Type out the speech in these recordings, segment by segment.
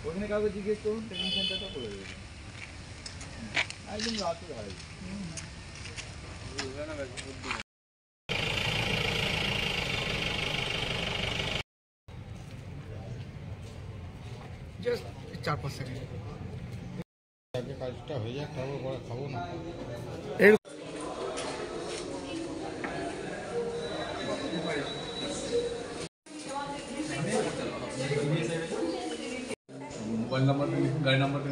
ওখানে কাউকে জিজ্ঞেস করুন, ট্রেনিং সেন্টারটা করে দেবে একদম রাতে হয়। জাস্ট 4-5 সেকেন্ড আগে কাজটা হয়ে যাক, তারপর পরে খাবো না। মোবাইল নাম্বার, গাড়ি নাম্বারটা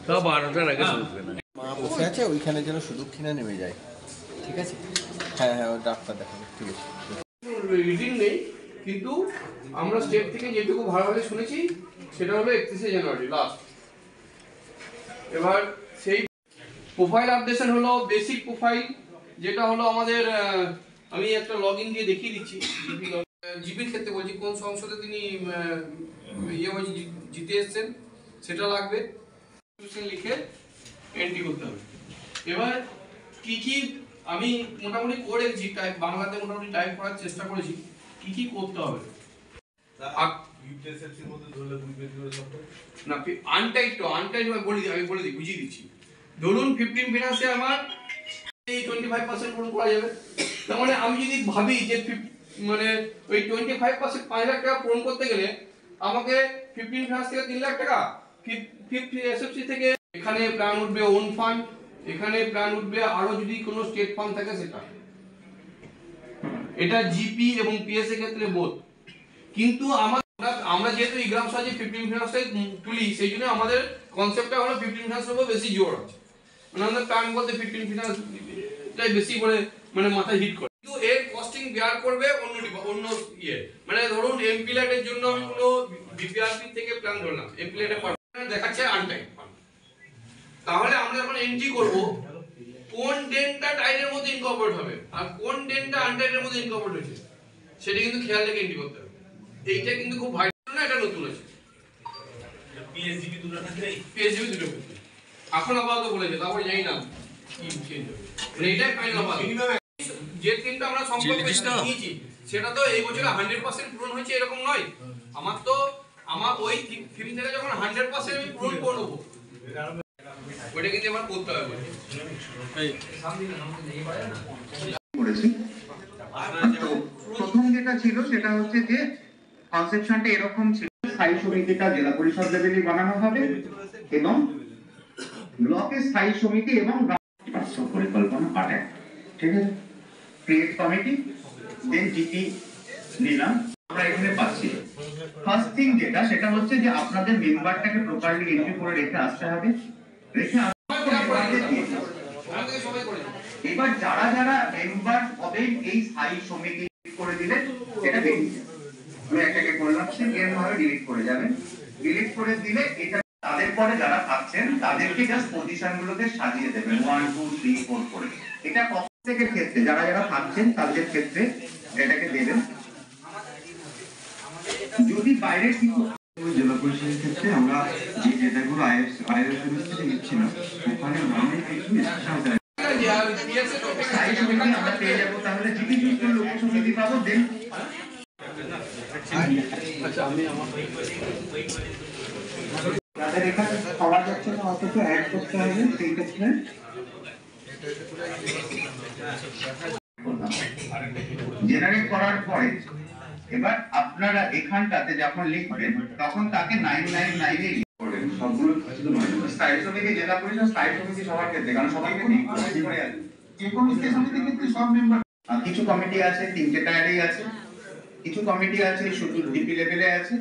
সব 12টার আগে মা বসে আছে ওইখানে যেন সুদক্ষিণা নেমে যায়, ঠিক আছে? হ্যাঁ হ্যাঁ, ও ডাক্তার দেখাবে, ঠিক আছে। রিডিং নেই, কিন্তু আমরা স্টেট থেকে যেটুকু ভালোভাবে শুনেছি সেটা হলো 31শে জানুয়ারি লাস্ট। এবার সেই প্রোফাইল আপডেশন হলো বেসিক প্রোফাইল, যেটা হলো আমাদের আমি একটা লগইন দিয়ে দেখিয়ে দিচ্ছি। জিপির ক্ষেত্রে বলছি, কোন সংসদে তিনি জিতে এসেছেন সেটা লাগবে, লিখে এন্ট্রি করতে হবে। এবার কি কি আমি মোটামুটি করেছি, টাইপ বাংলাতে মোটামুটি টাইপ করার চেষ্টা করেছি, কি কি করতে হবে। না আনটাইট আমি বলে দিই, বুঝিয়ে দিচ্ছি। ধরুন 15 ফিনান্সে আমার এই 25% পূরণ করা যাবে। তার মানে আমি যদি ভাবি যে মানে ওই 25% 5 লাখ টাকা পূরণ করতে গেলে আমাকে 15 ফিনান্স থেকে 3 লাখ টাকা, 50 এসএফসি থেকে এখানে প্ল্যান উঠবে ওন ফান্ড, এখানে প্ল্যান উঠবে আরো যদি কোনো স্টেট ফান্ড থাকে সেটা। এটা জিপি এবং পিএস এর ক্ষেত্রে বোধ। কিন্তু আমরা যেহেতু ইগ্রাম সাহায্যে 15 ফিনান্সটাই তুলি, সেই জন্য আমাদের কনসেপ্টটা হলো 15 ফিনান্সের উপর বেশি জোর আছে। মানে আমাদের প্ল্যান বলতে 15 ফিনান্সটাই বেশি মানে মাথায় হিট করে। কিন্তু এর কস্টিং বেয়ার করবে অন্য ইয়ে, মানে ধরুন এমপিল্যাটের জন্য আমি কোনো বিপিআরপি থেকে প্ল্যান ধরলাম, এমপিল্যাটে দেখাচ্ছে আনটাইম। তাহলে আমরা যখন এন্ট্রি করব কোন ডেনটা টাইমের মধ্যে ইনকর্পোরেট হবে আর কোন ডেনটা আনটাইমের মধ্যে ইনকর্পোরেট হয়েছে সেটা কিন্তু খেয়াল রেখে এন্ট্রি করতে হবে। এইটা কিন্তু খুব ভাইটাল না, এটা নতুন আছে। পিএসজিপি দুটো ক্ষেত্রে, পিএসজিপি দুটো ক্ষেত্রে এখন আপাতত বলেছে, তারপর জানি না কি চেঞ্জ হবে। মানে এটাই ফাইনাল আপাতত। যে তিনটা আমরা সংকল্প নিয়েছি সেটা তো এই বছরে 100% পূরণ হয়েছে এরকম নয়। আমার ওই থিম থেকে যখন 100% আমি পূরণ করে নেবো, ওইটা কিন্তু আমার করতে হবে। প্রথম যেটা ছিল সেটা হচ্ছে যে কনসেপশনটা এরকম ছিল, স্থায়ী সমিতিটা জেলা পরিষদ লেভেলে বানানো হবে এবং ব্লকের স্থায়ী সমিতি এবং বাস্তব পরিকল্পনা পাঠায়, ঠিক আছে? ক্রিয়েট কমিটি, দেন জিপি নিলাম। আমরা এখানে পাচ্ছি ফার্স্ট থিং যেটা, সেটা হচ্ছে যে আপনাদের মেম্বারটাকে প্রপারলি এন্ট্রি করে রেখে আসতে হবে। এবার যারা যারা মেম্বার হবেন এই স্থায়ী সমিতি করে দিলে এটা বেরিয়ে যাবে। আমি একটাকে করলাম, সে এরভাবে ডিলিট করে যাবেন। ডিলিট করে দিলে এটা তাদের পরে যারা থাকছেন তাদেরকে জাস্ট পজিশন গুলোকে সাজিয়ে দেবেন 1 2 3 4 করে। এটা প্রত্যেকের ক্ষেত্রে যারা যারা থাকছেন তাদের ক্ষেত্রে এটাকে দেবেন। যদি বাইরের কিছু জেলা পরিষদের ক্ষেত্রে আমরা যে ডেটাগুলো আইএস থেকে নিচ্ছিলাম ওখানে অনেক কিছু স্থায়ী সমিতি আমরা পেয়ে যাবো। তাহলে জিপি চুজ করে লোক সমিতি পাবো। দেন যাদের এখানে পাওয়া যাচ্ছে না অথচ অ্যাড করতে হবে, সেই ক্ষেত্রে জেনারেট করার পরে এবার আপনারা এখানটাতে যখন লিখবেন তখন তাকে 999 এ লিখবেন সবগুলো। স্থায়ী সমিতি জেলা পরিষদ স্থায়ী সমিতি সবার ক্ষেত্রে, কারণ সবাইকে যে কোনো সমিতির ক্ষেত্রে সব মেম্বার। কিছু কমিটি আছে 3টে টায়ারেই আছে, কিছু কমিটি আছে শুধু ডিপি লেভেলে আছে।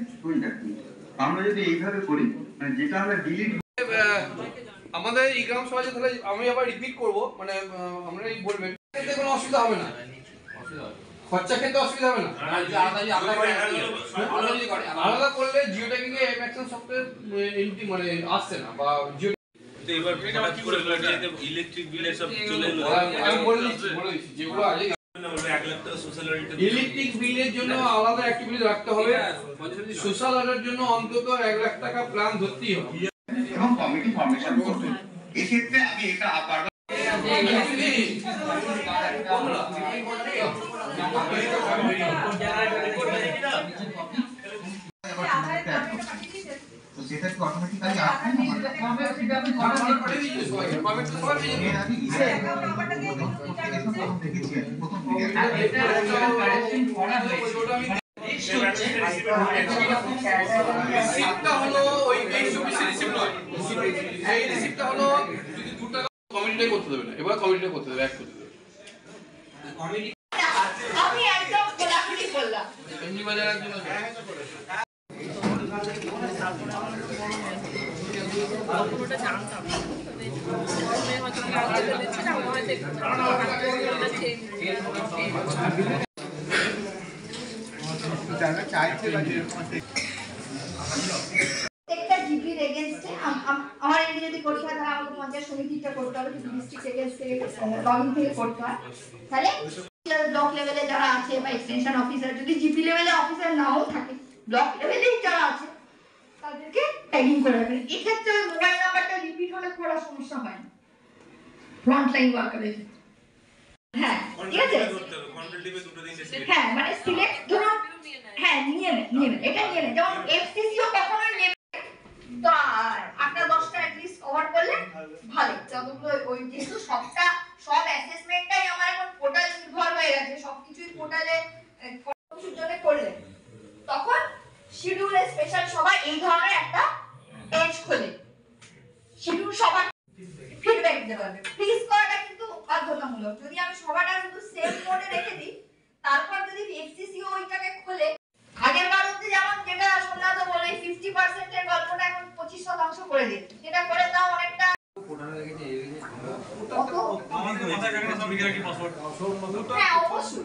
আমরা যদি এইভাবে করি, মানে যেটা আমরা ডিলিট আমাদের ইগ্রাম সমাজে, তাহলে আমি আবার রিপিট করব, মানে আমরা এই বলবেন এতে কোনো অসুবিধা হবে না, খরচা খেতে অসুবিধা হবে না। আলাদা করলে জিওটা কিন্তু অ্যাকশন সফটওয়্যার এন্ট্রি মানে আসছে না, বা জিও এবার হঠাৎ করে ইলেকট্রিক বিলের সব চলে এলো। আমি বলে দিচ্ছি যেগুলো আছে। ইলেকট্রিক বিলের জন্য আলাদা অ্যাক্টিভিটি রাখতে হবে, সোশ্যাল ওয়ার্কের জন্য অন্তত 1 লাখ টাকা প্ল্যান ধরতেই হবে এবং কমিটি ফরমেশন করবে। এই ক্ষেত্রে আমি এটা আবার রিসিপ্টটা হলো ওই চব্বিশ রিসিপ্ট নয়, এই রিসিপ্টটা হলো যদি 2 টাকা কমিটিটাই করতে দেবে না, এবার কমিটিটা করতে দেবে, এক করতে দেবে। আমি একদম খোলাখুলি বললাম। এমনি বাজার একজন আছে। পুরোটা জানতাম না, হয়তো কাগজে দিচ্ছে না, হয়তো প্রত্যেকটা জিপির এগেইনস্টে আমার এমনি যদি করতে হয় তাহলে আমাকে পঞ্চায়েত সমিতিটা করতে হবে, কিন্তু ডিস্ট্রিক্ট এগেইনস্ট থেকে লগইন থেকে করতে হয়। তাহলে ব্লক লেভেলে যারা আছে বা এক্সটেনশন অফিসার, যদি জিপি লেভেলে অফিসার নাও থাকে, ব্লক লেভেলেই যারা আছে তাদেরকে ট্যাগিং করে রাখবেন। এক্ষেত্রে মোবাইল নাম্বারটা রিপিট হলে কোনো সমস্যা হয় না ফ্রন্ট লাইন ওয়ার্কারের। হ্যাঁ ঠিক আছে, হ্যাঁ মানে সিলেক্ট ধরুন, হ্যাঁ নিয়ে নেন এটা নিয়ে নেন। যেমন এফসিসিও কখনোই নেবে তো 8-10টা অ্যাটলিস্ট কভার করলে ভালো। যতগুলো ওই যেহেতু সব অ্যাসেসমেন্টটাই আমার এখন পোর্টাল নির্ভর হয়ে গেছে, সবকিছুই পোর্টালে জন্য করলে তখন শিডিউলে স্পেশাল সবাই এই ধরনের একটা পেজ খোলে, শিডিউল সবার ফিডব্যাক দিতে পারবে। ফ্রিজ করাটা কিন্তু বাধ্যতামূলক। যদি আমি সবাটা শুধু সেভ মোডে রেখে দিই, তারপর যদি এফসিসিও ওইটাকে খোলে, আগের বার অবধি যেমন যেটা শোনা তো বলে 50% এর গল্পটা এখন 25% করে দিয়েছে, সেটা করে দাও অনেকটা। হ্যাঁ অবশ্যই